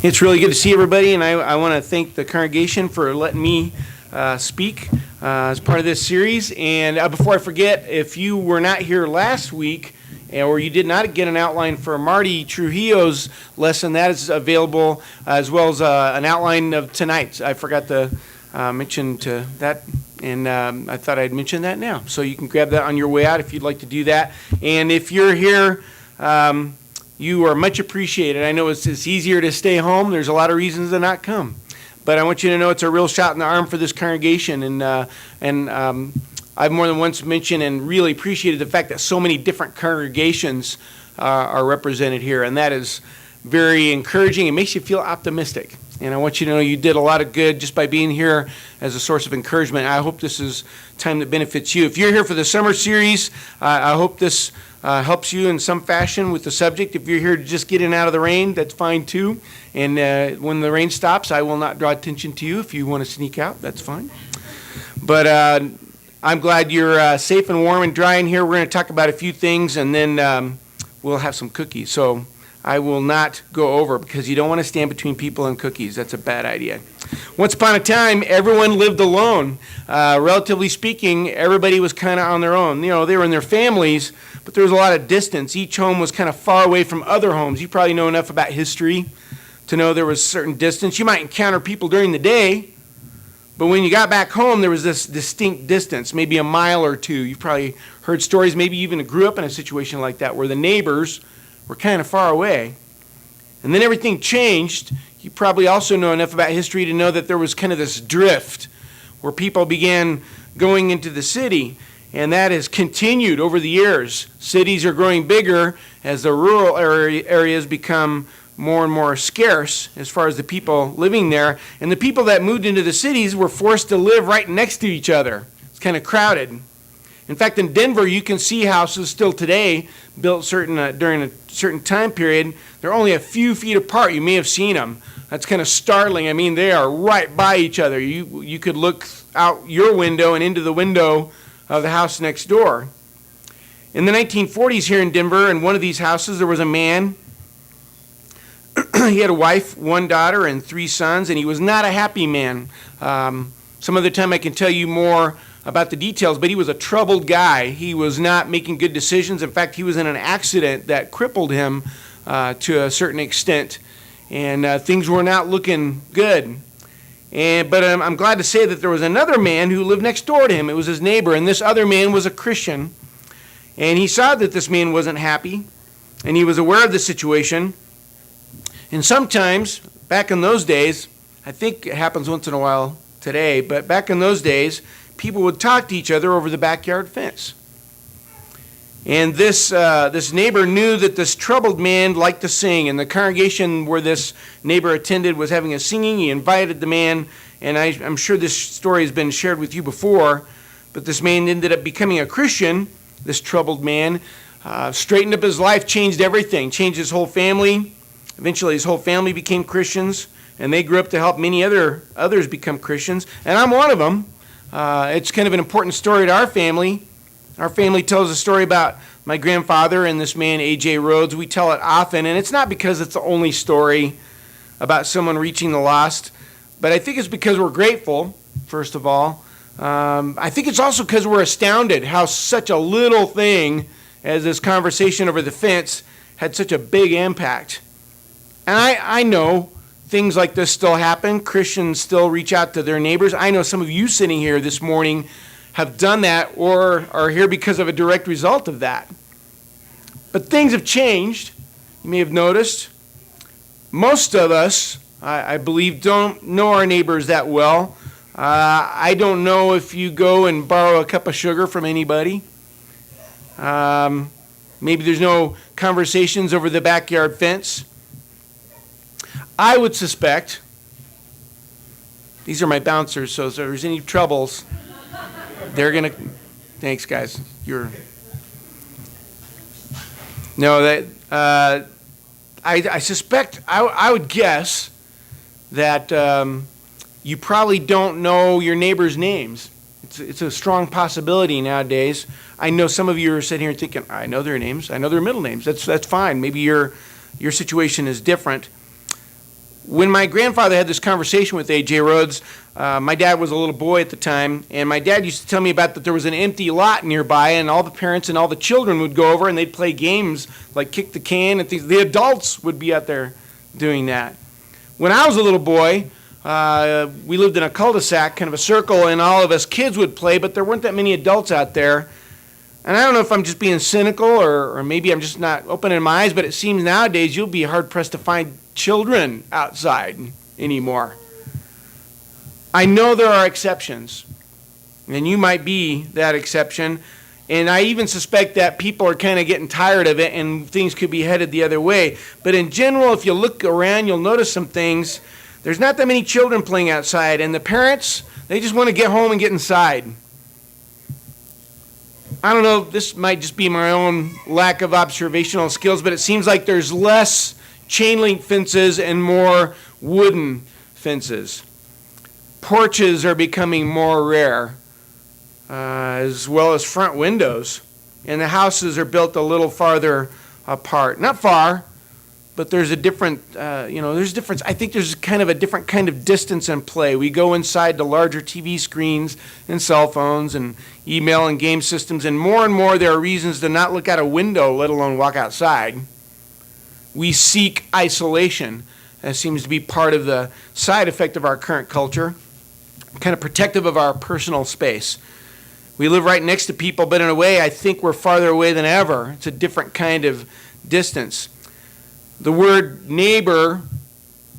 It's really good to see everybody, and I want to thank the congregation for letting me speak as part of this series. And before I forget, if you were not here last week, or you did not get an outline for Marty Trujillo's lesson, that is available, as well as an outline of tonight's. I forgot to mention to that, and I thought I'd mention that now. So you can grab that on your way out if you'd like to do that. And if you're here, you are much appreciated. I know it's easier to stay home. There's a lot of reasons to not come. But I want you to know it's a real shot in the arm for this congregation. And I've more than once mentioned and really appreciated the fact that so many different congregations are represented here. And that is very encouraging. It makes you feel optimistic. And I want you to know you did a lot of good just by being here as a source of encouragement. I hope this is time that benefits you. If you're here for the summer series, I hope this helps you in some fashion with the subject. If you're here to just get in out of the rain, that's fine too. And when the rain stops, I will not draw attention to you. If you want to sneak out, that's fine. But I'm glad you're safe and warm and dry in here. We're going to talk about a few things, and then we'll have some cookies. So I will not go over because you don't want to stand between people and cookies. That's a bad idea. Once upon a time, everyone lived alone. Relatively speaking, everybody was kind of on their own. You know, they were in their families, but there was a lot of distance. Each home was kind of far away from other homes. You probably know enough about history to know there was certain distance. You might encounter people during the day, but when you got back home, there was this distinct distance, maybe a mile or two. You've probably heard stories, maybe even grew up in a situation like that, where the neighbors were kind of far away. And then everything changed. You probably also know enough about history to know that there was kind of this drift where people began going into the city, and that has continued over the years. Cities are growing bigger as the rural areas become more and more scarce as far as the people living there, and the people that moved into the cities were forced to live right next to each other. It's kind of crowded. In fact, in Denver, you can see houses still today built during a certain time period. They're only a few feet apart. You may have seen them. That's kind of startling. I mean, they are right by each other. You could look out your window and into the window of the house next door. In the 1940s here in Denver, in one of these houses, there was a man. He had a wife, one daughter, and 3 sons, and he was not a happy man. Some other time I can tell you more about the details, but he was a troubled guy. He was not making good decisions. In fact, he was in an accident that crippled him to a certain extent, and things were not looking good. But I'm glad to say that there was another man who lived next door to him. It was his neighbor, and this other man was a Christian, and he saw that this man wasn't happy, and he was aware of the situation. And sometimes, back in those days, I think it happens once in a while today, but back in those days, people would talk to each other over the backyard fence. And this neighbor knew that this troubled man liked to sing, and the congregation where this neighbor attended was having a singing. He invited the man, and I'm sure this story has been shared with you before, but this man ended up becoming a Christian, this troubled man, straightened up his life, changed everything, changed his whole family. Eventually his whole family became Christians, and they grew up to help many others become Christians, and I'm one of them. It's kind of an important story to our family. Our family tells a story about my grandfather and this man, A.J. Rhodes. We tell it often, and it's not because it's the only story about someone reaching the lost, but I think it's because we're grateful, first of all. I think it's also because we're astounded how such a little thing as this conversation over the fence had such a big impact. And I know things like this still happen. Christians still reach out to their neighbors. I know some of you sitting here this morning have done that or are here because of a direct result of that. But things have changed. You may have noticed. Most of us, I believe, don't know our neighbors that well. I don't know if you go and borrow a cup of sugar from anybody. Maybe there's no conversations over the backyard fence. I would suspect, these are my bouncers, so if there's any troubles, they're going to, thanks guys, I suspect, I would guess that you probably don't know your neighbors' names. It's a strong possibility nowadays. I know some of you are sitting here thinking, I know their names, I know their middle names. That's fine. Maybe your situation is different. When my grandfather had this conversation with A.J. Rhodes, my dad was a little boy at the time, and my dad used to tell me about that there was an empty lot nearby, and all the parents and all the children would go over and they'd play games like kick the can and things. The adults would be out there doing that. When I was a little boy, we lived in a cul-de-sac, kind of a circle, and all of us kids would play, but there weren't that many adults out there. And I don't know if I'm just being cynical or maybe I'm just not opening my eyes, but it seems nowadays you'll be hard-pressed to find children outside anymore. I know there are exceptions, and you might be that exception, and I even suspect that people are kind of getting tired of it and things could be headed the other way. But in general, if you look around, you'll notice some things. There's not that many children playing outside, and the parents, they just want to get home and get inside. I don't know, this might just be my own lack of observational skills, but it seems like there's less chain link fences and more wooden fences. Porches are becoming more rare, as well as front windows. And the houses are built a little farther apart. Not far, but there's a different, there's difference. I think there's kind of a different kind of distance in play. We go inside to larger TV screens and cell phones and email and game systems, and more there are reasons to not look out a window, let alone walk outside. We seek isolation. That seems to be part of the side effect of our current culture, kind of protective of our personal space. We live right next to people, but in a way, I think we're farther away than ever. It's a different kind of distance. The word neighbor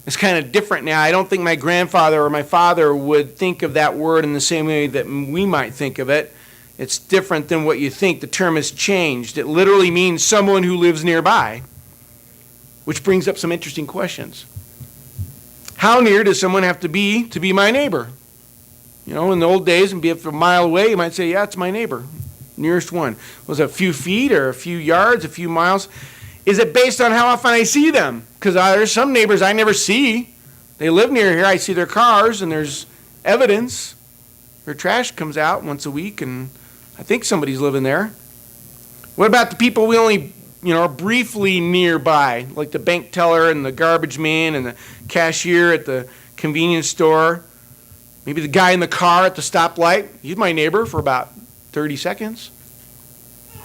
is kind of different now. I don't think my grandfather or my father would think of that word in the same way that we might think of it. It's different than what you think. The term has changed. It literally means someone who lives nearby, which brings up some interesting questions. How near does someone have to be my neighbor? You know, in the old days, and be a mile away, you might say, yeah, it's my neighbor, nearest one. Was it a few feet or a few yards, a few miles? Is it based on how often I see them? Because there's some neighbors I never see. They live near here. I see their cars, and there's evidence. Their trash comes out once a week, and I think somebody's living there. What about the people we only, are briefly nearby, like the bank teller and the garbage man and the cashier at the convenience store? Maybe the guy in the car at the stoplight. He's my neighbor for about 30 seconds.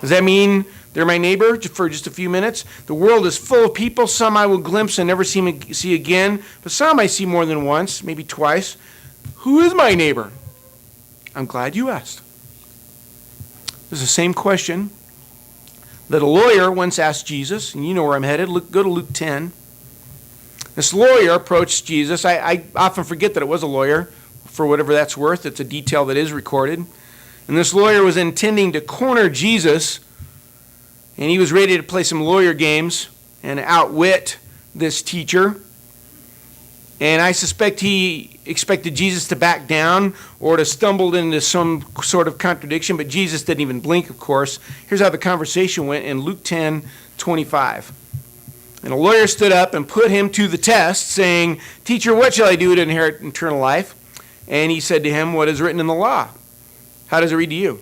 Does that mean they're my neighbor for just a few minutes? The world is full of people. Some I will glimpse and never see again, but some I see more than once, maybe twice. Who is my neighbor? I'm glad you asked. It's the same question that a lawyer once asked Jesus, and you know where I'm headed. Go to Luke 10. This lawyer approached Jesus. I often forget that it was a lawyer, for whatever that's worth. It's a detail that is recorded. And this lawyer was intending to corner Jesus, and he was ready to play some lawyer games and outwit this teacher. And I suspect he expected Jesus to back down or to stumble into some sort of contradiction, but Jesus didn't even blink, of course. Here's how the conversation went in Luke 10:25. And a lawyer stood up and put him to the test, saying, "Teacher, what shall I do to inherit eternal life?" And he said to him, "What is written in the law? How does it read to you?"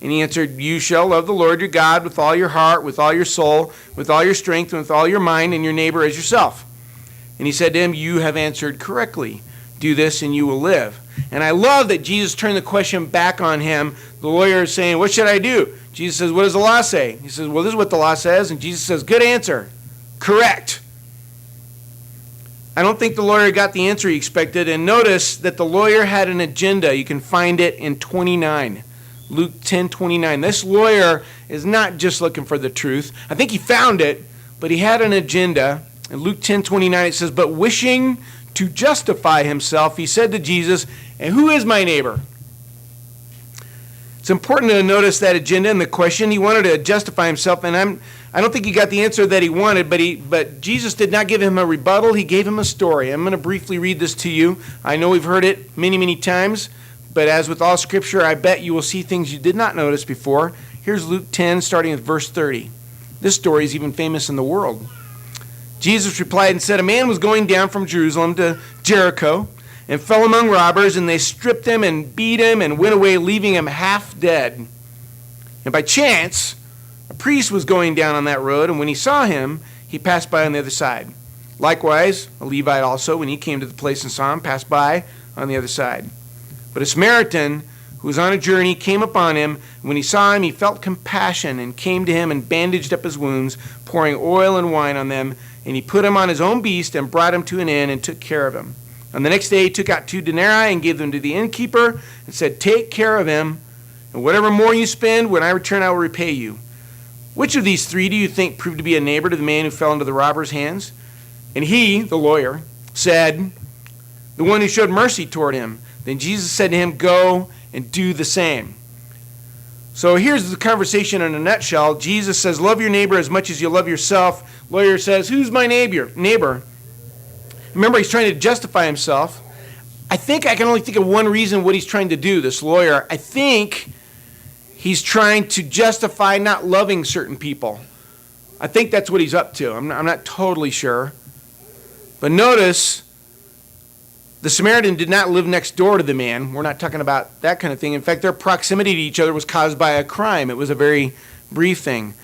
And he answered, "You shall love the Lord your God with all your heart, with all your soul, with all your strength, and with all your mind, and your neighbor as yourself." And he said to him, "You have answered correctly. Do this and you will live." And I love that Jesus turned the question back on him. The lawyer is saying, "What should I do?" Jesus says, "What does the law say?" He says, "Well, this is what the law says." And Jesus says, "Good answer. Correct." I don't think the lawyer got the answer he expected. And notice that the lawyer had an agenda. You can find it in 29. Luke 10:29. This lawyer is not just looking for the truth. I think he found it, but he had an agenda. In Luke 10:29 it says, "But wishing to justify himself, he said to Jesus, 'And who is my neighbor?'" It's important to notice that agenda and the question. He wanted to justify himself, and I don't think he got the answer that he wanted, but Jesus did not give him a rebuttal. He gave him a story. I'm going to briefly read this to you. I know we've heard it many, many times, but as with all Scripture, I bet you will see things you did not notice before. Here's Luke 10, starting with verse 30. This story is even famous in the world. Jesus replied and said, "A man was going down from Jerusalem to Jericho and fell among robbers, and they stripped him and beat him and went away, leaving him half dead. And by chance, a priest was going down on that road, and when he saw him, he passed by on the other side. Likewise, a Levite also, when he came to the place and saw him, passed by on the other side. But a Samaritan who was on a journey came upon him. When he saw him, he felt compassion and came to him and bandaged up his wounds, pouring oil and wine on them. And he put him on his own beast and brought him to an inn and took care of him. On the next day, he took out 2 denarii and gave them to the innkeeper and said, "Take care of him, and whatever more you spend, when I return, I will repay you." Which of these 3 do you think proved to be a neighbor to the man who fell into the robber's hands? And he, the lawyer, said, "The one who showed mercy toward him." Then Jesus said to him, "Go and do the same." So here's the conversation in a nutshell. Jesus says, love your neighbor as much as you love yourself. Lawyer says, who's my neighbor? Remember, he's trying to justify himself. I think I can only think of one reason what he's trying to do, this lawyer. I think he's trying to justify not loving certain people. I think that's what he's up to. I'm not totally sure. But notice, the Samaritan did not live next door to the man. We're not talking about that kind of thing. In fact, their proximity to each other was caused by a crime. It was a very brief thing.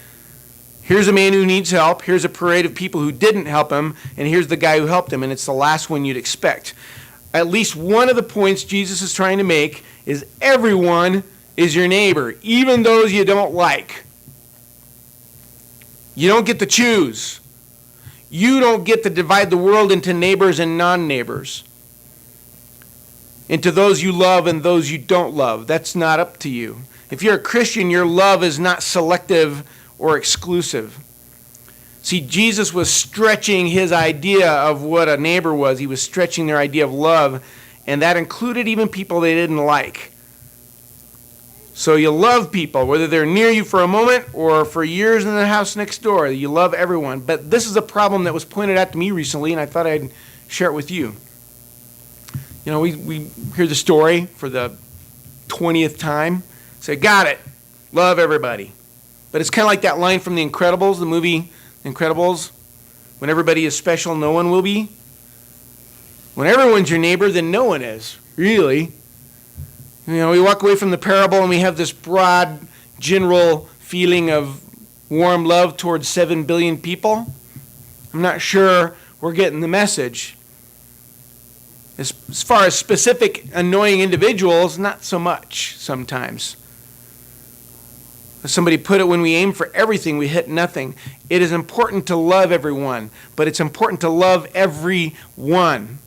Here's a man who needs help. Here's a parade of people who didn't help him. And here's the guy who helped him. And it's the last one you'd expect. At least one of the points Jesus is trying to make is everyone is your neighbor, even those you don't like. You don't get to choose. You don't get to divide the world into neighbors and non-neighbors, into those you love and those you don't love. That's not up to you. If you're a Christian, your love is not selective or exclusive. See, Jesus was stretching his idea of what a neighbor was. He was stretching their idea of love, and that included even people they didn't like. So you love people, whether they're near you for a moment or for years in the house next door. You love everyone. But this is a problem that was pointed out to me recently, and I thought I'd share it with you. You know, we hear the story for the 20th time. Say, got it. Love everybody. But it's kind of like that line from The Incredibles, the movie The Incredibles. When everybody is special, no one will be. When everyone's your neighbor, then no one is, really. You know, we walk away from the parable and we have this broad, general feeling of warm love towards 7 billion people. I'm not sure we're getting the message. As far as specific annoying individuals, not so much sometimes. As somebody put it, when we aim for everything, we hit nothing. It is important to love everyone, but it's important to love everyone.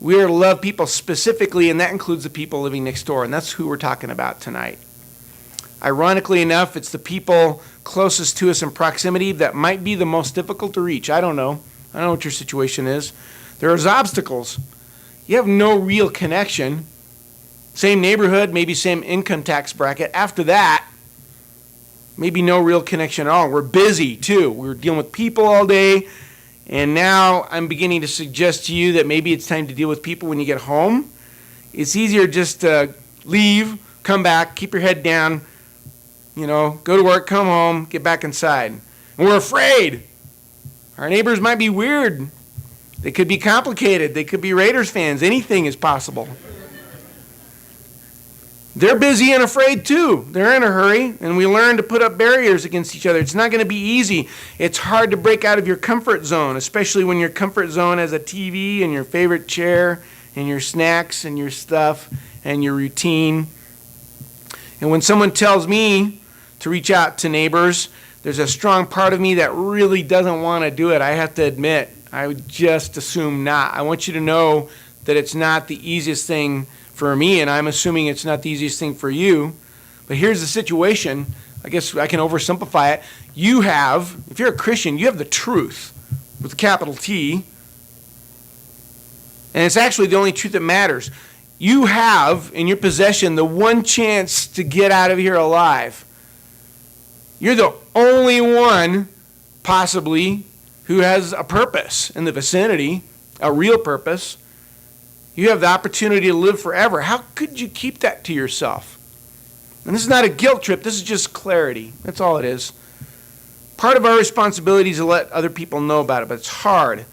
We are to love people specifically, and that includes the people living next door, and that's who we're talking about tonight. Ironically enough, it's the people closest to us in proximity that might be the most difficult to reach. I don't know. I don't know what your situation is. There's obstacles. You have no real connection. Same neighborhood, maybe same income tax bracket. After that, maybe no real connection at all. We're busy, too. We're dealing with people all day. And now I'm beginning to suggest to you that maybe it's time to deal with people when you get home. It's easier just to leave, come back, keep your head down, go to work, come home, get back inside. And we're afraid. Our neighbors might be weird. They could be complicated. They could be Raiders fans. Anything is possible. They're busy and afraid too. They're in a hurry, and we learn to put up barriers against each other. It's not going to be easy. It's hard to break out of your comfort zone, especially when your comfort zone has a TV and your favorite chair and your snacks and your stuff and your routine. And when someone tells me to reach out to neighbors, there's a strong part of me that really doesn't want to do it. I have to admit, I would just assume not. I want you to know that it's not the easiest thing for me, and I'm assuming it's not the easiest thing for you. But here's the situation. I guess I can oversimplify it. You have, if you're a Christian, you have the truth with a capital T. And it's actually the only truth that matters. You have in your possession the one chance to get out of here alive. You're the only one, possibly, who has a purpose in the vicinity, a real purpose. You have the opportunity to live forever. How could you keep that to yourself? And this is not a guilt trip. This is just clarity. That's all it is. Part of our responsibility is to let other people know about it, but it's hard.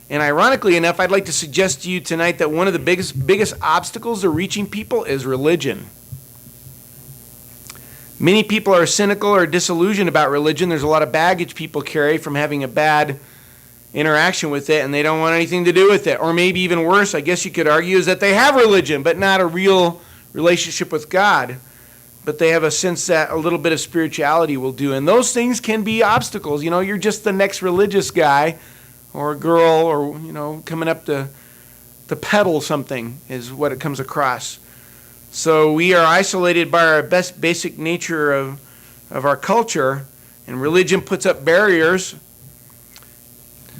And ironically enough, I'd like to suggest to you tonight that one of the biggest obstacles to reaching people is religion. Many people are cynical or disillusioned about religion. There's a lot of baggage people carry from having a bad interaction with it, and they don't want anything to do with it. Or maybe even worse, I guess you could argue, is that they have religion, but not a real relationship with God. But they have a sense that a little bit of spirituality will do. And those things can be obstacles. You're just the next religious guy or girl, or, coming up to peddle something is what it comes across. So we are isolated by our best basic nature of our culture, and religion puts up barriers.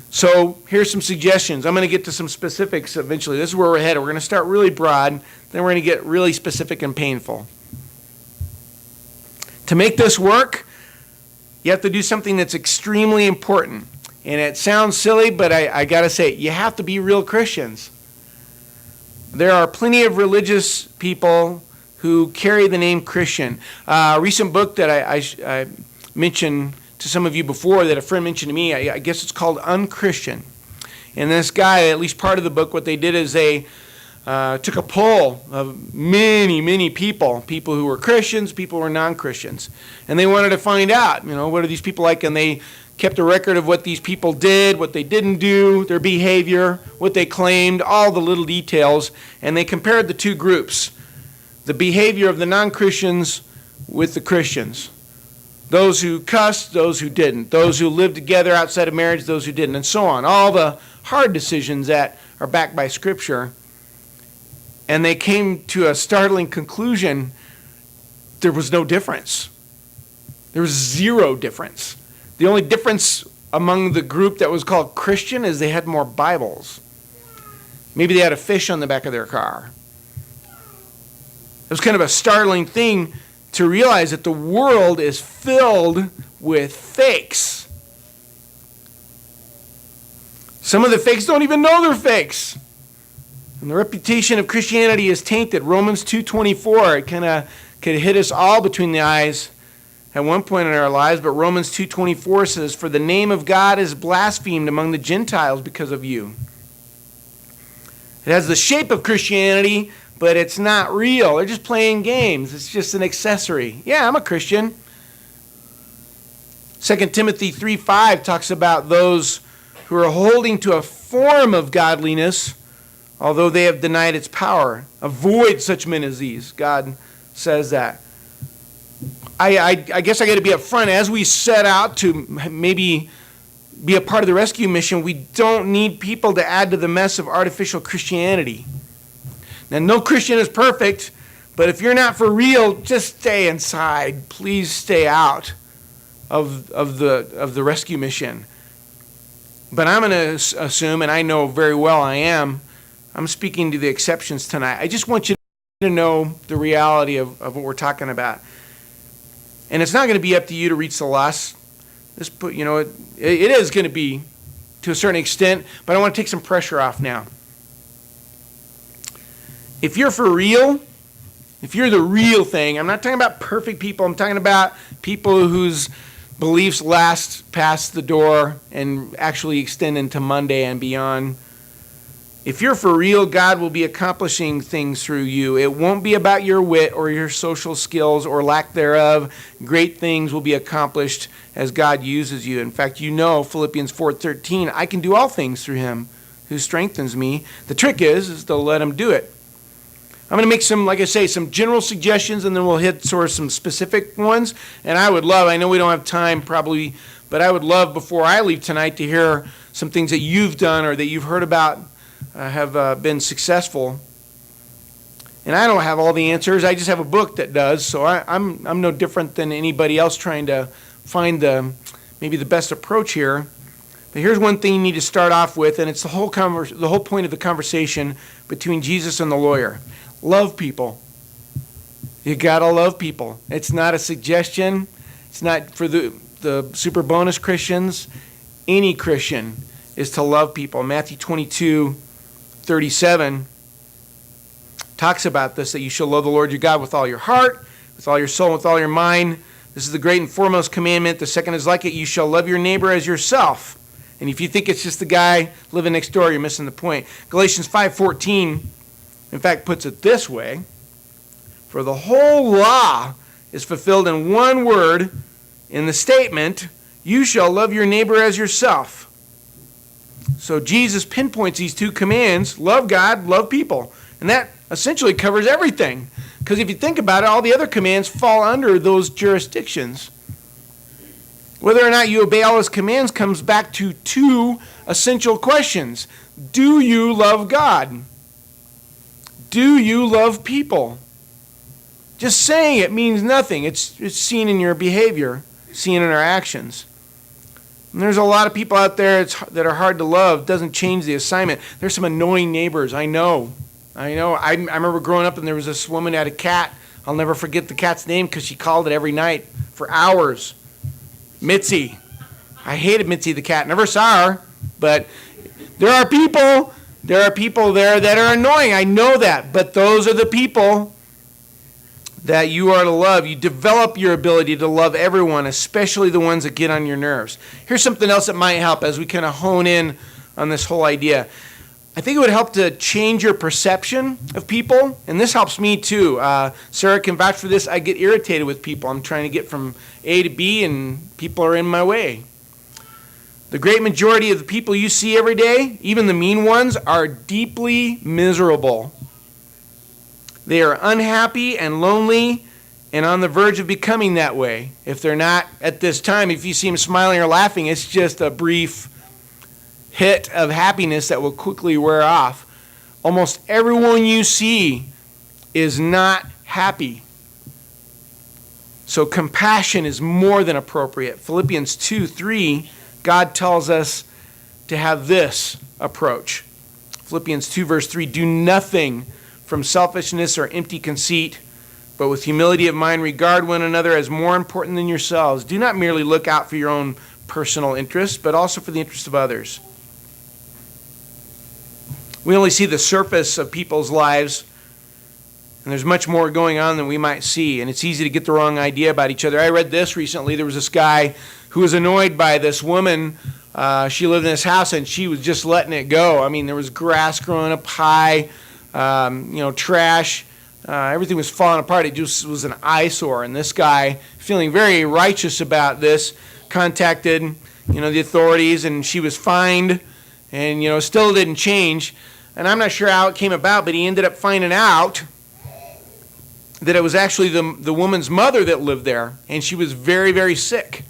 So here's some suggestions. I'm going to get to some specifics eventually. This is where we're headed. We're going to start really broad, then we're going to get really specific and painful. To make this work, you have to do something that's extremely important. And it sounds silly, but I got to say, you have to be real Christians. There are plenty of religious people who carry the name Christian. A recent book that I mentioned to some of you before, that a friend mentioned to me, I guess it's called Unchristian. And this guy, at least part of the book, what they did is they took a poll of many people who were Christians, people who were non-Christians. And they wanted to find out, what are these people like? And they kept a record of what these people did, what they didn't do, their behavior, what they claimed, all the little details. And they compared the two groups, the behavior of the non-Christians with the Christians. Those who cussed, those who didn't. Those who lived together outside of marriage, those who didn't, and so on. All the hard decisions that are backed by Scripture. And they came to a startling conclusion. There was no difference. There was zero difference. The only difference among the group that was called Christian is they had more Bibles. Maybe they had a fish on the back of their car. It was kind of a startling thing to realize that the world is filled with fakes. Some of the fakes don't even know they're fakes. And the reputation of Christianity is tainted. Romans 2:24, it kind of could hit us all between the eyes at one point in our lives, but Romans 2:24 says, "For the name of God is blasphemed among the Gentiles because of you." It has the shape of Christianity, but it's not real. They're just playing games. It's just an accessory. Yeah, I'm a Christian. 2 Timothy 3:5 talks about those who are holding to a form of godliness, although they have denied its power. Avoid such men as these. God says that. I guess I got to be upfront. As we set out to maybe be a part of the rescue mission, we don't need people to add to the mess of artificial Christianity. Now, no Christian is perfect, but if you're not for real, just stay inside. Please stay out of the rescue mission. But I'm going to assume, and I know very well I'm speaking to the exceptions tonight. I just want you to know the reality of what we're talking about. And it's not going to be up to you to reach the lost. It is going to be to a certain extent, but I want to take some pressure off now. If you're for real, if you're the real thing, I'm not talking about perfect people. I'm talking about people whose beliefs last past the door and actually extend into Monday and beyond. If you're for real, God will be accomplishing things through you. It won't be about your wit or your social skills or lack thereof. Great things will be accomplished as God uses you. In fact, Philippians 4:13, I can do all things through him who strengthens me. The trick is to let him do it. I'm going to make some general suggestions, and then we'll hit sort of some specific ones. And I know we don't have time probably, but I would love before I leave tonight to hear some things that you've done or that you've heard about have been successful. And I don't have all the answers. I just have a book that does. So I'm no different than anybody else trying to find maybe the best approach here. But here's one thing you need to start off with, and it's the whole point of the conversation between Jesus and the lawyer. Love people. You gotta love people. It's not a suggestion. It's not for the super bonus Christians. Any Christian is to love people. Matthew 22:37 talks about this, that you shall love the Lord your God with all your heart, with all your soul, with all your mind. This is the great and foremost commandment. The second is like it. You shall love your neighbor as yourself. And if you think it's just the guy living next door, you're missing the point. Galatians 5:14, in fact, puts it this way. For the whole law is fulfilled in one word in the statement, you shall love your neighbor as yourself. So Jesus pinpoints these two commands: love God, love people. And that essentially covers everything. Because if you think about it, all the other commands fall under those jurisdictions. Whether or not you obey all his commands comes back to two essential questions. Do you love God? Do you love people? Just saying it means nothing. It's seen in your behavior, seen in our actions. And there's a lot of people out there that are hard to love. It doesn't change the assignment. There's some annoying neighbors. I know. I remember growing up and there was this woman that had a cat. I'll never forget the cat's name because she called it every night for hours. Mitzi. I hated Mitzi the cat. Never saw her, but there are people there that are annoying. I know that, but those are the people that you are to love. You develop your ability to love everyone, especially the ones that get on your nerves. Here's something else that might help as we kind of hone in on this whole idea. I think it would help to change your perception of people, and this helps me too. Sarah can vouch for this. I get irritated with people. I'm trying to get from A to B, and people are in my way. The great majority of the people you see every day, even the mean ones, are deeply miserable. They are unhappy and lonely and on the verge of becoming that way. If they're not at this time, if you see them smiling or laughing, it's just a brief hit of happiness that will quickly wear off. Almost everyone you see is not happy. So compassion is more than appropriate. Philippians 2:3, God tells us to have this approach. Philippians 2 verse 3, do nothing from selfishness or empty conceit, but with humility of mind regard one another as more important than yourselves. Do not merely look out for your own personal interests, but also for the interests of others. We only see the surface of people's lives, and there's much more going on than we might see, and it's easy to get the wrong idea about each other. I read this recently. There was this guy who was annoyed by this woman. She lived in this house, and she was just letting it go. I mean, there was grass growing up high, trash. Everything was falling apart. It just was an eyesore, and this guy, feeling very righteous about this, contacted, the authorities, and she was fined, and, still didn't change. And I'm not sure how it came about, but he ended up finding out that it was actually the woman's mother that lived there, and she was very, very sick.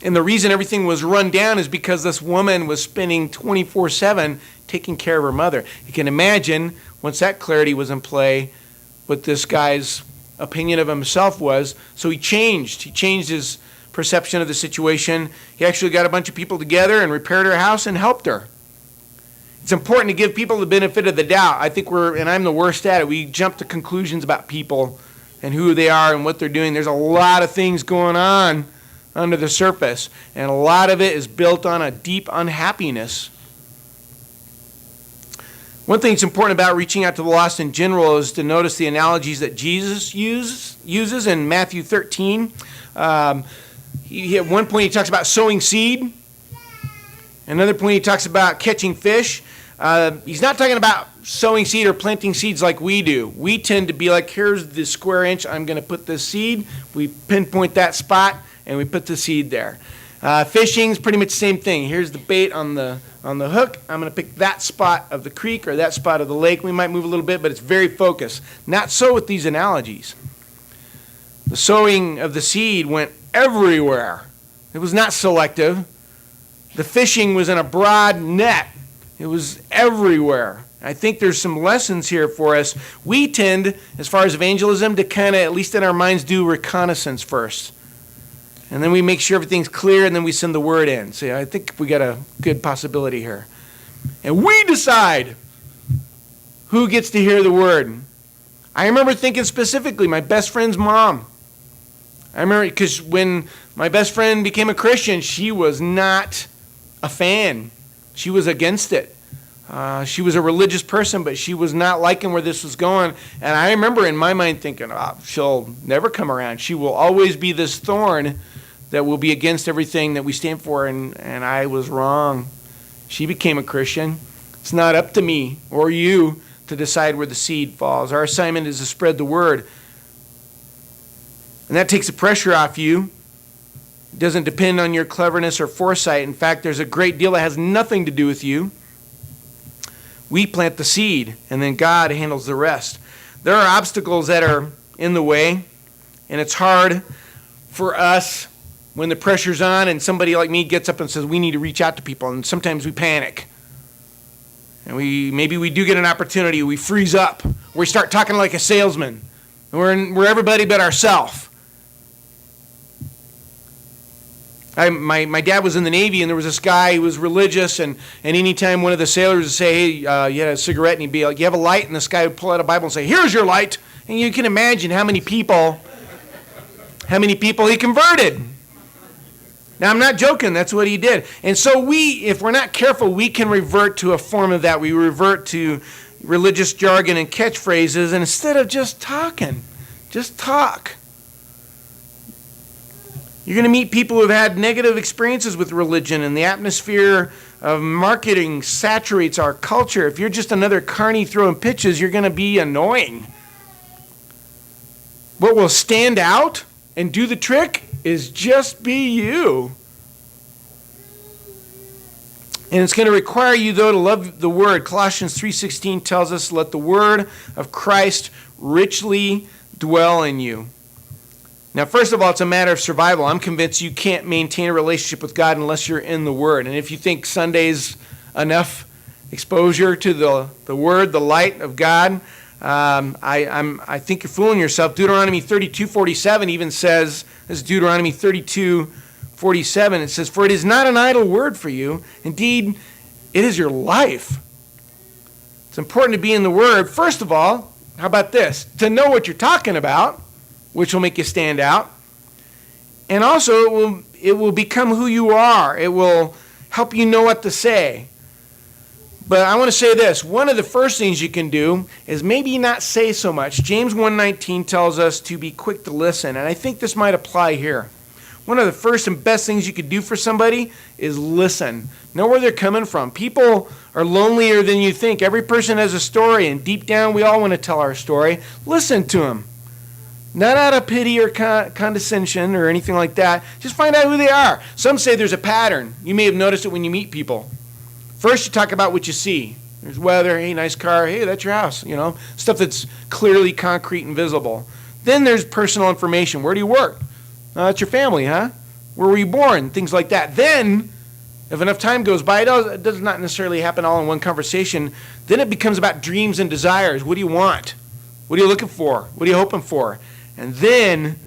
And the reason everything was run down is because this woman was spending 24/7 taking care of her mother. You can imagine, once that clarity was in play, what this guy's opinion of himself was. So he changed. He changed his perception of the situation. He actually got a bunch of people together and repaired her house and helped her. It's important to give people the benefit of the doubt. I think and I'm the worst at it, we jump to conclusions about people and who they are and what they're doing. There's a lot of things going on under the surface, and a lot of it is built on a deep unhappiness. One thing that's important about reaching out to the lost in general is to notice the analogies that Jesus uses in Matthew 13. At one point he talks about sowing seed. Another point he talks about catching fish. He's not talking about sowing seed or planting seeds like we do. We tend to be like, here's the square inch, I'm going to put this seed. We pinpoint that spot, and we put the seed there. Fishing's pretty much the same thing. Here's the bait on the hook. I'm going to pick that spot of the creek or that spot of the lake. We might move a little bit, but it's very focused. Not so with these analogies. The sowing of the seed went everywhere. It was not selective. The fishing was in a broad net. It was everywhere. I think there's some lessons here for us. We tend, as far as evangelism, to kind of, at least in our minds, do reconnaissance first. And then we make sure everything's clear, and then we send the word in. So I think we got a good possibility here. And we decide who gets to hear the word. I remember thinking specifically, my best friend's mom. I remember, because when my best friend became a Christian, she was not a fan. She was against it. She was a religious person, but she was not liking where this was going. And I remember in my mind thinking, she'll never come around. She will always be this thorn that will be against everything that we stand for. And I was wrong. She became a Christian. It's not up to me or you to decide where the seed falls. Our assignment is to spread the word. And that takes the pressure off you. It doesn't depend on your cleverness or foresight. In fact, there's a great deal that has nothing to do with you. We plant the seed, and then God handles the rest. There are obstacles that are in the way, and it's hard for us when the pressure's on and somebody like me gets up and says, we need to reach out to people, and sometimes we panic. And maybe we do get an opportunity, we freeze up, we start talking like a salesman, and we're everybody but ourselves. My dad was in the Navy, and there was this guy who was religious, and anytime one of the sailors would say, hey, you had a cigarette, and he'd be like, you have a light? And this guy would pull out a Bible and say, here's your light. And you can imagine how many people he converted. Now, I'm not joking. That's what he did. And so if we're not careful, we can revert to a form of that. We revert to religious jargon and catchphrases, and instead of just talking, just talk. You're going to meet people who have had negative experiences with religion, and the atmosphere of marketing saturates our culture. If you're just another carny throwing pitches, you're going to be annoying. What will stand out and do the trick is just be you. And it's going to require you, though, to love the Word. Colossians 3:16 tells us, let the Word of Christ richly dwell in you. Now, first of all, it's a matter of survival. I'm convinced you can't maintain a relationship with God unless you're in the Word. And if you think Sunday's enough exposure to the Word, the light of God, I think you're fooling yourself. Deuteronomy 32:47 even says, this is Deuteronomy 32:47, it says, for it is not an idle word for you. Indeed, it is your life. It's important to be in the Word. First of all, how about this? To know what you're talking about, which will make you stand out. And also, it will become who you are. It will help you know what to say. But I want to say this. One of the first things you can do is maybe not say so much. James 1:19 tells us to be quick to listen, and I think this might apply here. One of the first and best things you could do for somebody is listen. Know where they're coming from. People are lonelier than you think. Every person has a story, and deep down we all want to tell our story. Listen to them. Not out of pity or condescension or anything like that. Just find out who they are. Some say there's a pattern. You may have noticed it when you meet people. First, you talk about what you see. There's weather, hey, nice car, hey, that's your house, stuff that's clearly concrete and visible. Then there's personal information. Where do you work? That's your family, huh? Where were you born? Things like that. Then, if enough time goes by, it does not necessarily happen all in one conversation. Then it becomes about dreams and desires. What do you want? What are you looking for? What are you hoping for? And then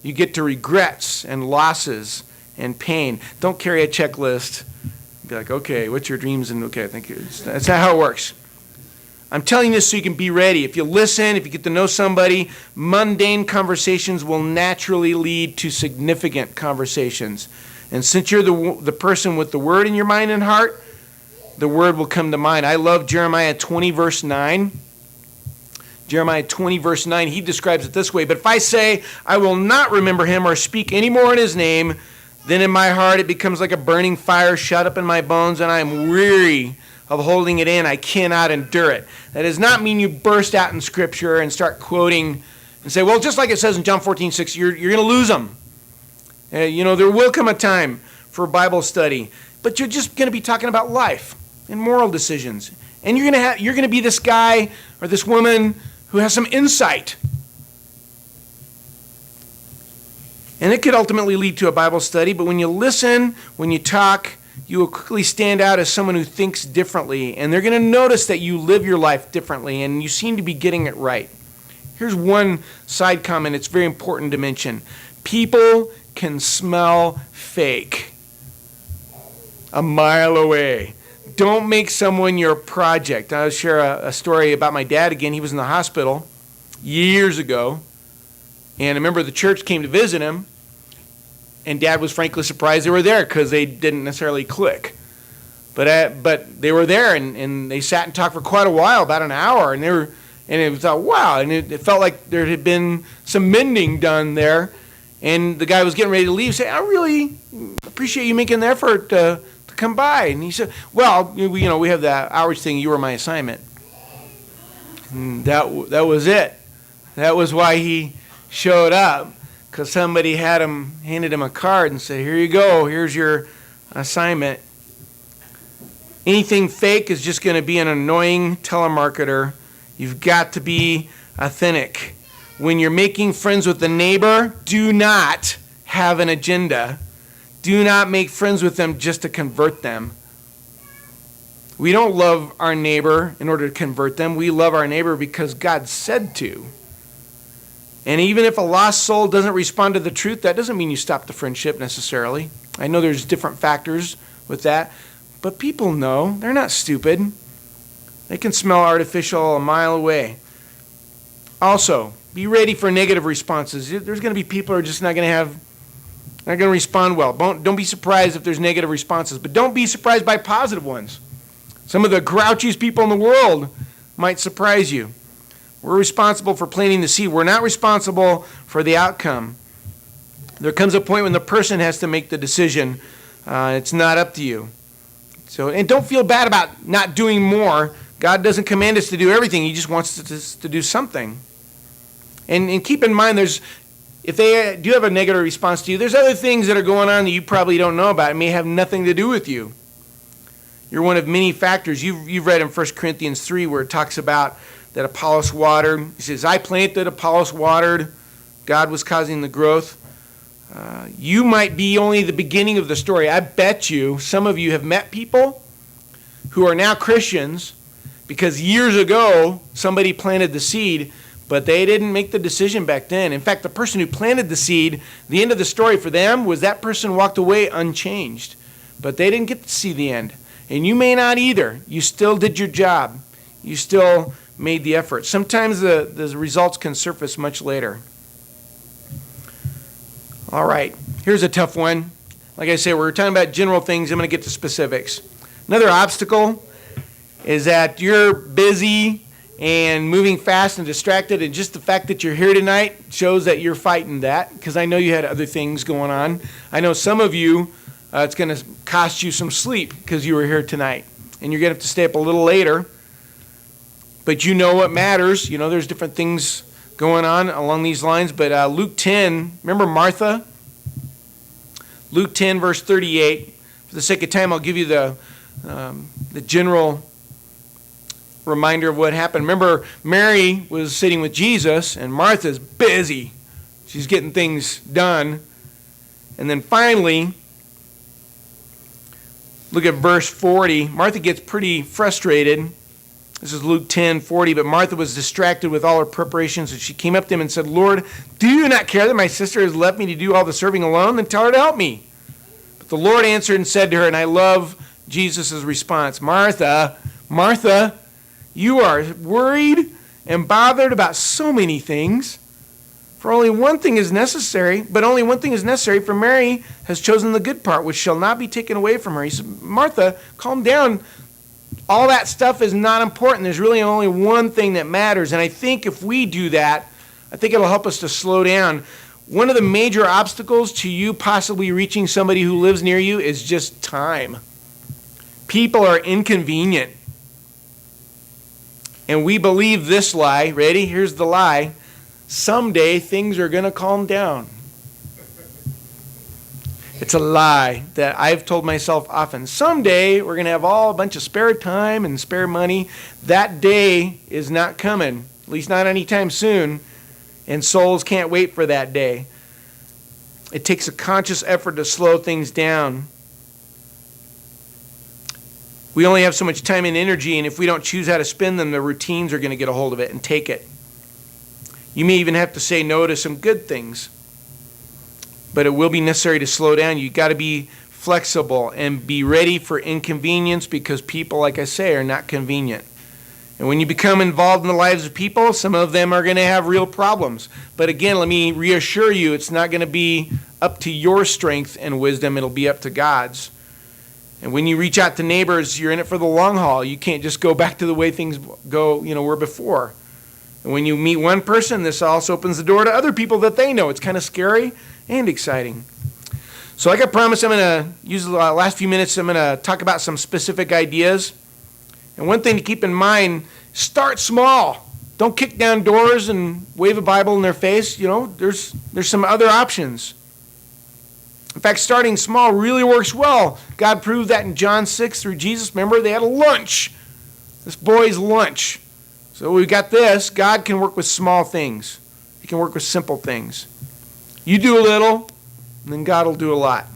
you get to regrets and losses and pain. Don't carry a checklist. Be like, okay, what's your dreams? And okay, thank you. That's not how it works. I'm telling you this so you can be ready. If you listen, if you get to know somebody, mundane conversations will naturally lead to significant conversations. And since you're the person with the Word in your mind and heart, the Word will come to mind. I love Jeremiah 20, verse 9. Jeremiah 20, verse 9, he describes it this way. But if I say, I will not remember him or speak any more in his name, then in my heart it becomes like a burning fire shut up in my bones, and I am weary of holding it in. I cannot endure it. That does not mean you burst out in Scripture and start quoting and say, well, just like it says in John 14:6, you're going to lose them. There will come a time for Bible study, but you're just going to be talking about life and moral decisions. And you're going to be this guy or this woman who has some insight. And it could ultimately lead to a Bible study, but when you listen, when you talk, you will quickly stand out as someone who thinks differently, and they're going to notice that you live your life differently, and you seem to be getting it right. Here's one side comment it's very important to mention. People can smell fake a mile away. Don't make someone your project. I'll share a story about my dad again. He was in the hospital years ago, and a member of the church came to visit him, and Dad was frankly surprised they were there because they didn't necessarily click. But they were there, and they sat and talked for quite a while, about an hour, and it was wow, and it felt like there had been some mending done there, and the guy was getting ready to leave, saying, I really appreciate you making the effort to come by. And he said, well, we have that outreach thing, you were my assignment. And that was it. That was why he showed up. because somebody handed him a card and said, here you go, here's your assignment. Anything fake is just going to be an annoying telemarketer. You've got to be authentic. When you're making friends with a neighbor, do not have an agenda. Do not make friends with them just to convert them. We don't love our neighbor in order to convert them. We love our neighbor because God said to. And even if a lost soul doesn't respond to the truth, that doesn't mean you stop the friendship necessarily. I know there's different factors with that, but people know. They're not stupid. They can smell artificial a mile away. Also, be ready for negative responses. There's going to be people who are just not going to respond well. Don't be surprised if there's negative responses, but don't be surprised by positive ones. Some of the grouchiest people in the world might surprise you. We're responsible for planting the seed. We're not responsible for the outcome. There comes a point when the person has to make the decision. It's not up to you. And don't feel bad about not doing more. God doesn't command us to do everything. He just wants us to do something. And keep in mind, if they do have a negative response to you, there's other things that are going on that you probably don't know about. It may have nothing to do with you. You're one of many factors. You've read in 1 Corinthians 3 where it talks about that Apollos watered. He says, I planted, Apollos watered. God was causing the growth. You might be only the beginning of the story. I bet you some of you have met people who are now Christians because years ago somebody planted the seed, but they didn't make the decision back then. In fact, the person who planted the seed, the end of the story for them was that person walked away unchanged. But they didn't get to see the end. And you may not either. You still did your job. You still made the effort. Sometimes the results can surface much later. All right, here's a tough one. Like I said, we're talking about general things. I'm going to get to specifics. Another obstacle is that you're busy and moving fast and distracted, and just the fact that you're here tonight shows that you're fighting that, because I know you had other things going on. I know some of you, it's going to cost you some sleep because you were here tonight, and you're going to have to stay up a little later. But you know what matters. You know there's different things going on along these lines. But Luke 10, remember Martha? Luke 10, verse 38. For the sake of time, I'll give you the general reminder of what happened. Remember, Mary was sitting with Jesus, and Martha's busy. She's getting things done. And then finally, look at verse 40. Martha gets pretty frustrated. This is Luke 10:40. But Martha was distracted with all her preparations, and she came up to him and said, Lord, do you not care that my sister has left me to do all the serving alone? Then tell her to help me. But the Lord answered and said to her, and I love Jesus' response, Martha, Martha, you are worried and bothered about so many things. For only one thing is necessary, but only one thing is necessary, for Mary has chosen the good part, which shall not be taken away from her. He said, Martha, calm down. All that stuff is not important. There's really only one thing that matters. And I think if we do that, I think it'll help us to slow down. One of the major obstacles to you possibly reaching somebody who lives near you is just time. People are inconvenient. And we believe this lie. Ready? Here's the lie. Someday things are going to calm down. It's a lie that I've told myself often. Someday we're going to have a bunch of spare time and spare money. That day is not coming, at least not anytime soon, and souls can't wait for that day. It takes a conscious effort to slow things down. We only have so much time and energy, and if we don't choose how to spend them, the routines are going to get a hold of it and take it. You may even have to say no to some good things. But it will be necessary to slow down. You've got to be flexible and be ready for inconvenience, because people, like I say, are not convenient. And when you become involved in the lives of people, some of them are going to have real problems. But again, let me reassure you, it's not going to be up to your strength and wisdom. It'll be up to God's. And when you reach out to neighbors, you're in it for the long haul. You can't just go back to the way things were before. And when you meet one person, this also opens the door to other people that they know. It's kind of scary and exciting. So like I promised, I'm going to use the last few minutes, I'm going to talk about some specific ideas. And one thing to keep in mind, start small. Don't kick down doors and wave a Bible in their face. There's some other options. In fact, starting small really works well. God proved that in John 6 through Jesus. Remember, they had a lunch. This boy's lunch. So we got this. God can work with small things. He can work with simple things. You do a little, and then God will do a lot.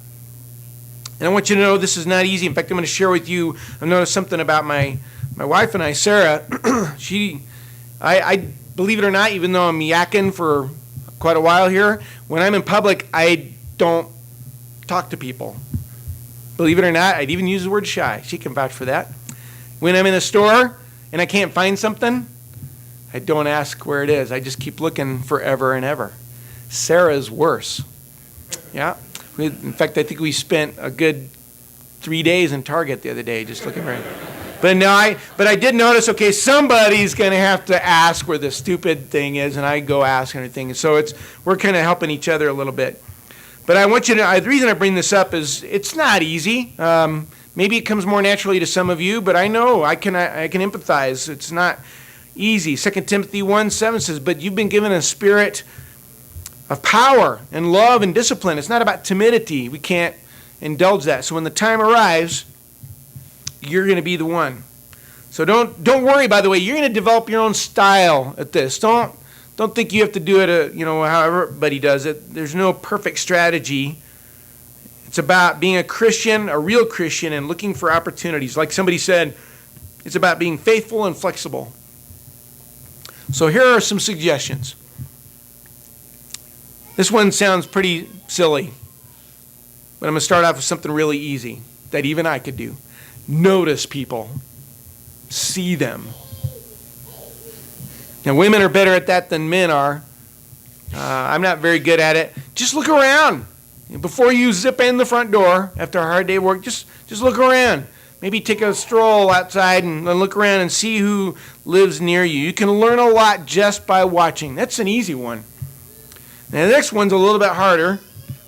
And I want you to know this is not easy. In fact, I'm going to share with you, I noticed something about my wife and I, Sarah. I believe it or not, even though I'm yakking for quite a while here, when I'm in public, I don't talk to people. Believe it or not, I'd even use the word shy. She can vouch for that. When I'm in a store and I can't find something, I don't ask where it is. I just keep looking forever and ever. Sarah's worse. Yeah. In fact, I think we spent a good 3 days in Target the other day just looking for it. But I did notice, okay, somebody's going to have to ask where the stupid thing is, and I go ask and everything. So we're kind of helping each other a little bit. But I want you to, the reason I bring this up is it's not easy. Maybe it comes more naturally to some of you, but I know I can empathize. It's not easy. 2 Timothy 1:7 says, but you've been given a spirit of power and love and discipline. It's not about timidity. We can't indulge that. So when the time arrives, you're going to be the one. So don't worry, by the way, you're going to develop your own style at this. Don't think you have to do it how everybody does it. There's no perfect strategy. It's about being a Christian, a real Christian, and looking for opportunities. Like somebody said, it's about being faithful and flexible. So here are some suggestions. This one sounds pretty silly, but I'm going to start off with something really easy that even I could do. Notice people. See them. Now, women are better at that than men are. I'm not very good at it. Just look around. Before you zip in the front door after a hard day of work, just look around. Maybe take a stroll outside and look around and see who lives near you. You can learn a lot just by watching. That's an easy one. Now, the next one's a little bit harder,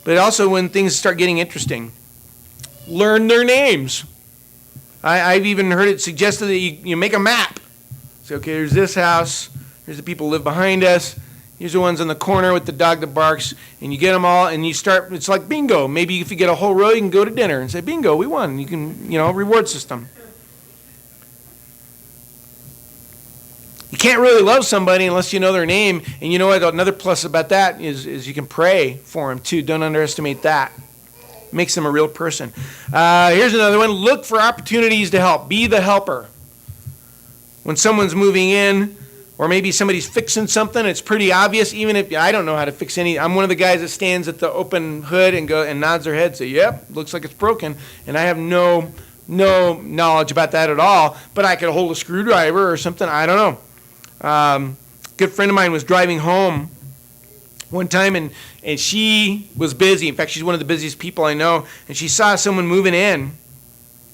but also when things start getting interesting. Learn their names. I've even heard it suggested that you make a map. Say, okay, there's this house. Here's the people who live behind us. Here's the ones in the corner with the dog that barks. And you get them all, and you start, it's like bingo. Maybe if you get a whole row, you can go to dinner and say, bingo, we won. You can, reward system. You can't really love somebody unless you know their name. And you know what? Another plus about that is you can pray for them, too. Don't underestimate that. Makes them a real person. Here's another one. Look for opportunities to help. Be the helper. When someone's moving in, or maybe somebody's fixing something, it's pretty obvious. Even if I don't know how to fix any, I'm one of the guys that stands at the open hood and nods their head, say, "Yep, looks like it's broken," and I have no knowledge about that at all. But I could hold a screwdriver or something. I don't know. Good friend of mine was driving home one time, and she was busy. In fact, she's one of the busiest people I know, and she saw someone moving in.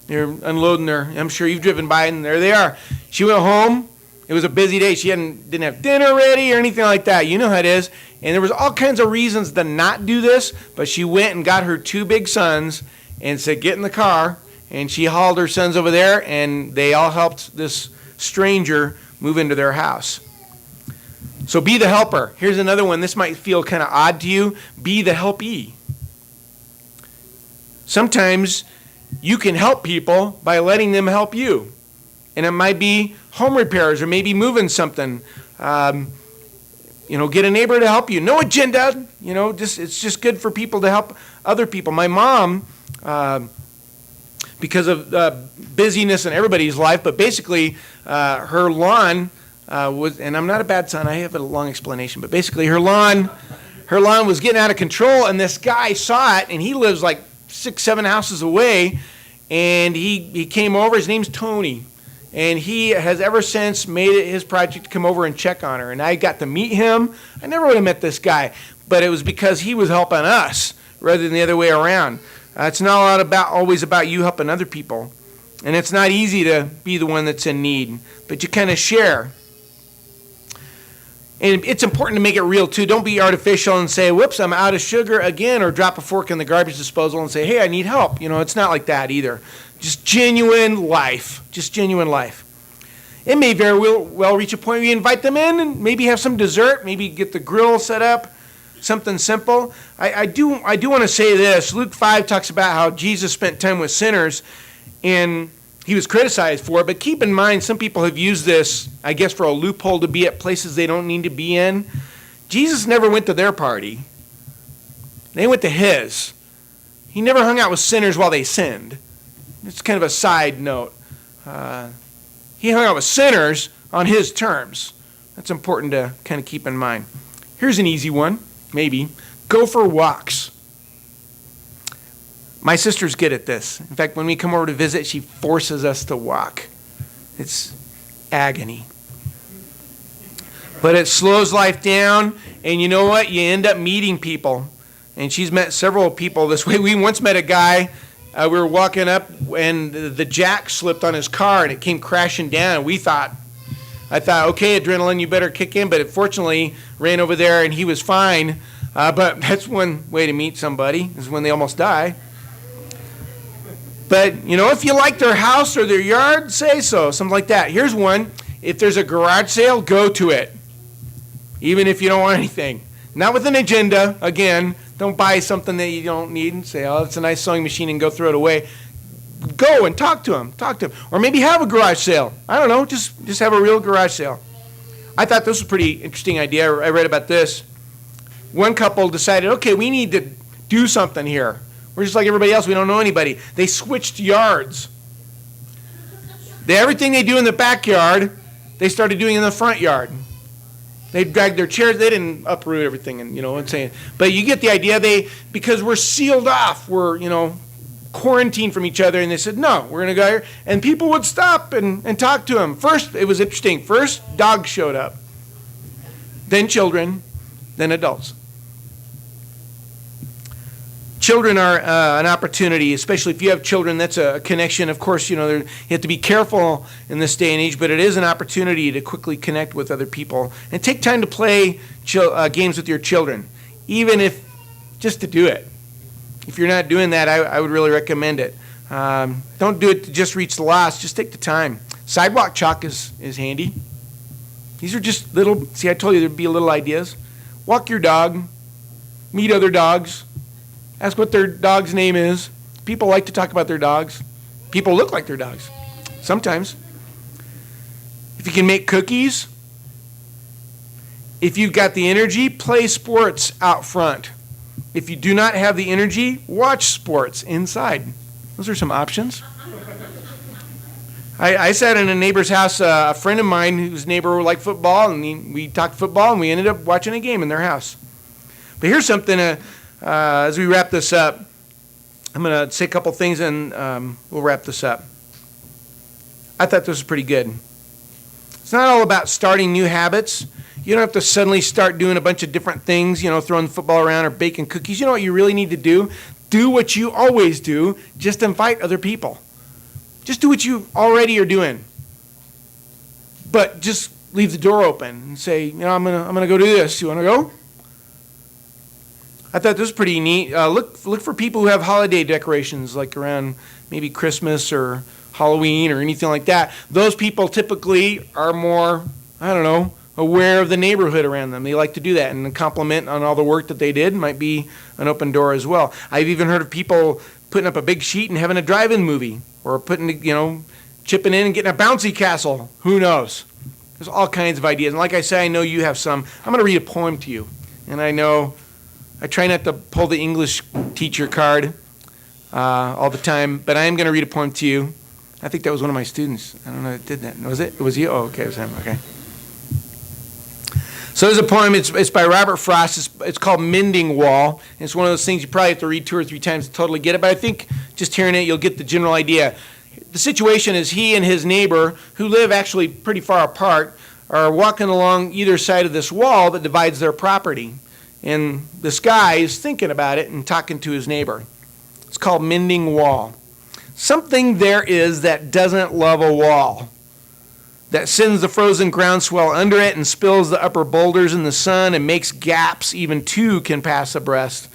They're unloading I'm sure you've driven by, and there they are. She went home. It was a busy day. She didn't have dinner ready or anything like that. You know how it is. And there was all kinds of reasons to not do this, but she went and got her 2 big sons and said, get in the car. And she hauled her sons over there, and they all helped this stranger move into their house. So be the helper. Here's another one. This might feel kind of odd to you. Be the helpee. Sometimes you can help people by letting them help you. And it might be home repairs or maybe moving something. Get a neighbor to help you. No agenda. It's just good for people to help other people. My mom, because of busyness in everybody's life, but basically her lawn was, and I'm not a bad son, I have a long explanation, but basically her lawn was getting out of control, and this guy saw it, and he lives like 6-7 houses away, and he came over. His name's Tony. And he has ever since made it his project to come over and check on her. And I got to meet him. I never would have met this guy, but it was because he was helping us rather than the other way around. It's not always about you helping other people. And it's not easy to be the one that's in need, but you kind of share. And it's important to make it real, too. Don't be artificial and say, whoops, I'm out of sugar again, or drop a fork in the garbage disposal and say, hey, I need help. It's not like that either. Just genuine life. It may very well reach a point where you invite them in and maybe have some dessert, maybe get the grill set up, something simple. I do want to say this. Luke 5 talks about how Jesus spent time with sinners, and he was criticized for it. But keep in mind, some people have used this, I guess, for a loophole to be at places they don't need to be in. Jesus never went to their party. They went to his. He never hung out with sinners while they sinned. It's kind of a side note. He hung out with sinners on his terms. That's important to kind of keep in mind. Here's an easy one, maybe. Go for walks. My sister's good at this. In fact, when we come over to visit, she forces us to walk. It's agony. But it slows life down, and you know what? You end up meeting people. And she's met several people this way. We once met a guy. We were walking up, and the jack slipped on his car, and it came crashing down. I thought, okay, adrenaline, you better kick in. But it fortunately ran over there, and he was fine. But that's one way to meet somebody, is when they almost die. But, if you like their house or their yard, say so, something like that. Here's one. If there's a garage sale, go to it, even if you don't want anything. Not with an agenda, again. Don't buy something that you don't need and say, oh, it's a nice sewing machine, and go throw it away. Go and talk to them. Or maybe have a garage sale. I don't know, just have a real garage sale. I thought this was a pretty interesting idea. I read about this. One couple decided, okay, we need to do something here. We're just like everybody else. We don't know anybody. They switched yards. Everything they do in the backyard, they started doing in the front yard. They dragged their chairs. They didn't uproot everything, and saying. But you get the idea. Because we're sealed off. We're quarantined from each other. And they said, no, we're going to go here. And people would stop and talk to them. First, it was interesting. First, dogs showed up. Then children. Then adults. Children are an opportunity, especially if you have children. That's a connection. Of course, you have to be careful in this day and age, but it is an opportunity to quickly connect with other people and take time to play games with your children, even if just to do it. If you're not doing that, I would really recommend it. Don't do it to just reach the lost. Just take the time. Sidewalk chalk is handy. These are just little. See, I told you there'd be little ideas. Walk your dog. Meet other dogs. Ask what their dog's name is. People like to talk about their dogs. People look like their dogs. Sometimes. If you can make cookies. If you've got the energy, play sports out front. If you do not have the energy, watch sports inside. Those are some options. I sat in a neighbor's house, a friend of mine whose neighbor liked football, and we talked football, and we ended up watching a game in their house. But here's something... as we wrap this up, I'm going to say a couple things and we'll wrap this up. I thought this was pretty good. It's not all about starting new habits. You don't have to suddenly start doing a bunch of different things, throwing the football around or baking cookies. You know what you really need to do? Do what you always do. Just invite other people. Just do what you already are doing. But just leave the door open and say, I'm gonna go do this. You want to go? I thought this was pretty neat. Look for people who have holiday decorations, like around maybe Christmas or Halloween or anything like that. Those people typically are more, aware of the neighborhood around them. They like to do that, and a compliment on all the work that they did might be an open door as well. I've even heard of people putting up a big sheet and having a drive-in movie, or chipping in and getting a bouncy castle. Who knows? There's all kinds of ideas. And like I say, I know you have some. I'm going to read a poem to you, and I try not to pull the English teacher card all the time, but I am going to read a poem to you. I think that was one of my students. I don't know that did that. Was it? It was you? Oh, okay. It was him. Okay. So there's a poem. It's by Robert Frost. It's called Mending Wall. And it's one of those things you probably have to read 2 or 3 times to totally get it, but I think just hearing it, you'll get the general idea. The situation is he and his neighbor, who live actually pretty far apart, are walking along either side of this wall that divides their property. And this guy is thinking about it and talking to his neighbor. It's called Mending Wall. Something there is that doesn't love a wall, that sends the frozen groundswell under it and spills the upper boulders in the sun and makes gaps even two can pass abreast.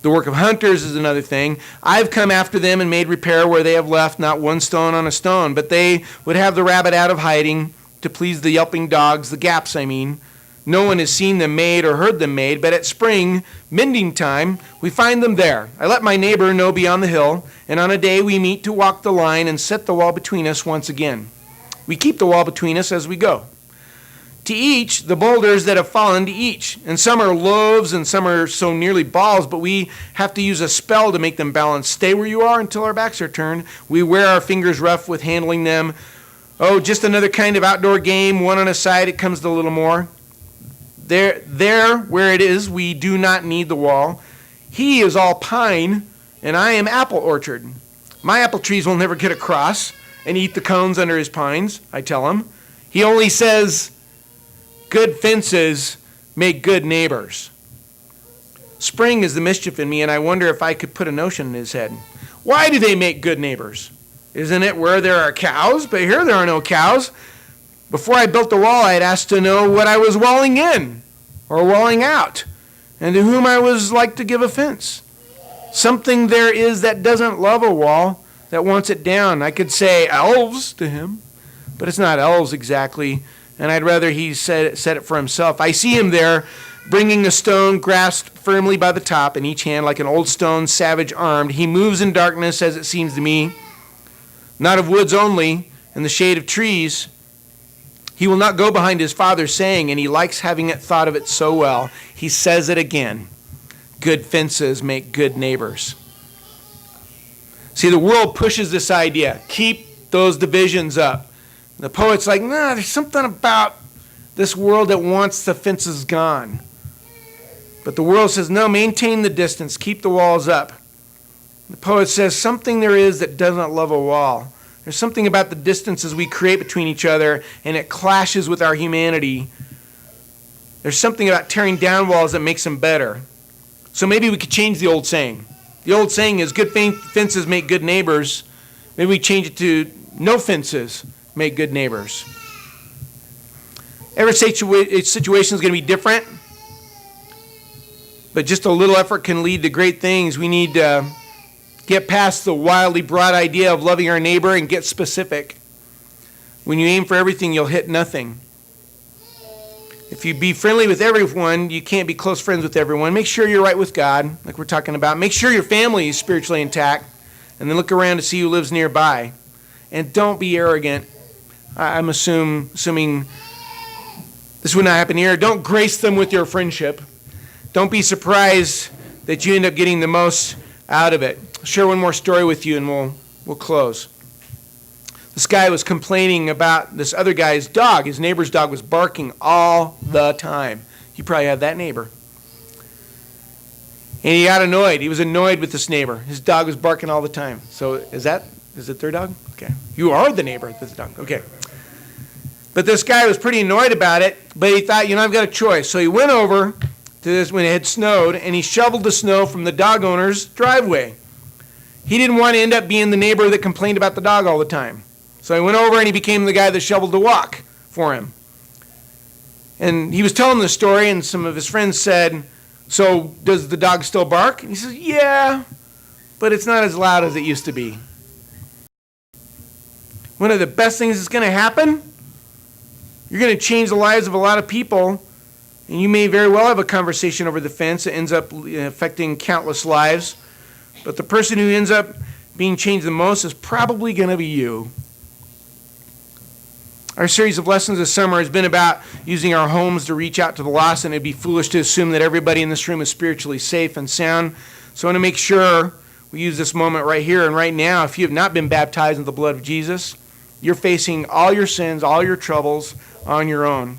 The work of hunters is another thing. I've come after them and made repair where they have left not one stone on a stone, but they would have the rabbit out of hiding to please the yelping dogs, the gaps I mean. No one has seen them made or heard them made, but at spring, mending time, we find them there. I let my neighbor know beyond the hill, and on a day we meet to walk the line and set the wall between us once again. We keep the wall between us as we go. To each, the boulders that have fallen to each. And some are loaves and some are so nearly balls, but we have to use a spell to make them balance. Stay where you are until our backs are turned. We wear our fingers rough with handling them. Oh, just another kind of outdoor game, one on a side, it comes to a little more. There, where it is, we do not need the wall. He is all pine, and I am apple orchard. My apple trees will never get across and eat the cones under his pines, I tell him. He only says, good fences make good neighbors. Spring is the mischief in me, and I wonder if I could put a notion in his head. Why do they make good neighbors? Isn't it where there are cows? But here there are no cows. Before I built the wall, I had asked to know what I was walling in or walling out, and to whom I was like to give offense. Something there is that doesn't love a wall, that wants it down. I could say elves to him, but it's not elves exactly, and I'd rather he said it for himself. I see him there, bringing a stone grasped firmly by the top in each hand like an old stone savage armed. He moves in darkness, as it seems to me, not of woods only, in the shade of trees. He will not go behind his father's saying, and he likes having it thought of it so well. He says it again. Good fences make good neighbors. See, the world pushes this idea. Keep those divisions up. The poet's like, nah, there's something about this world that wants the fences gone. But the world says, no, maintain the distance. Keep the walls up. The poet says, something there is that doesn't love a wall. There's something about the distances we create between each other, and it clashes with our humanity. There's something about tearing down walls that makes them better. So maybe we could change the old saying. The old saying is, good fences make good neighbors. Maybe we change it to, no fences make good neighbors. Every situation is going to be different, but just a little effort can lead to great things. We need to get past the wildly broad idea of loving our neighbor and get specific. When you aim for everything, you'll hit nothing. If you be friendly with everyone, you can't be close friends with everyone. Make sure you're right with God, like we're talking about. Make sure your family is spiritually intact, and then look around to see who lives nearby. And don't be arrogant. I'm assuming this would not happen here. Don't grace them with your friendship. Don't be surprised that you end up getting the most out of it. I'll share one more story with you, and we'll close. This guy was complaining about this other guy's dog. His neighbor's dog was barking all the time. You probably have that neighbor. And he got annoyed. He was annoyed with this neighbor. His dog was barking all the time. So is it their dog? Okay. You are the neighbor with the dog. Okay. But this guy was pretty annoyed about it, but he thought, I've got a choice. So he went over to this when it had snowed, and he shoveled the snow from the dog owner's driveway. He didn't want to end up being the neighbor that complained about the dog all the time. So he went over and he became the guy that shoveled the walk for him. And he was telling the story, and some of his friends said, so does the dog still bark? And he says, yeah, but it's not as loud as it used to be. One of the best things that's going to happen, you're going to change the lives of a lot of people, and you may very well have a conversation over the fence that ends up affecting countless lives. But the person who ends up being changed the most is probably going to be you. Our series of lessons this summer has been about using our homes to reach out to the lost, and it'd be foolish to assume that everybody in this room is spiritually safe and sound. So I want to make sure we use this moment right here and right now. If you have not been baptized in the blood of Jesus, you're facing all your sins, all your troubles on your own.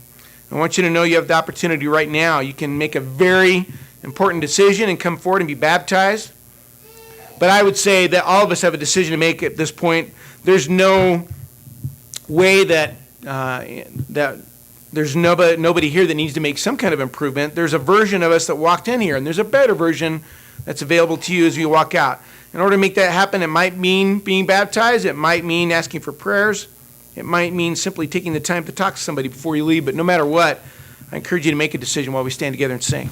I want you to know you have the opportunity right now. You can make a very important decision and come forward and be baptized. But I would say that all of us have a decision to make at this point. There's no way that there's nobody here that needs to make some kind of improvement. There's a version of us that walked in here, and there's a better version that's available to you as you walk out. In order to make that happen, it might mean being baptized. It might mean asking for prayers. It might mean simply taking the time to talk to somebody before you leave. But no matter what, I encourage you to make a decision while we stand together and sing.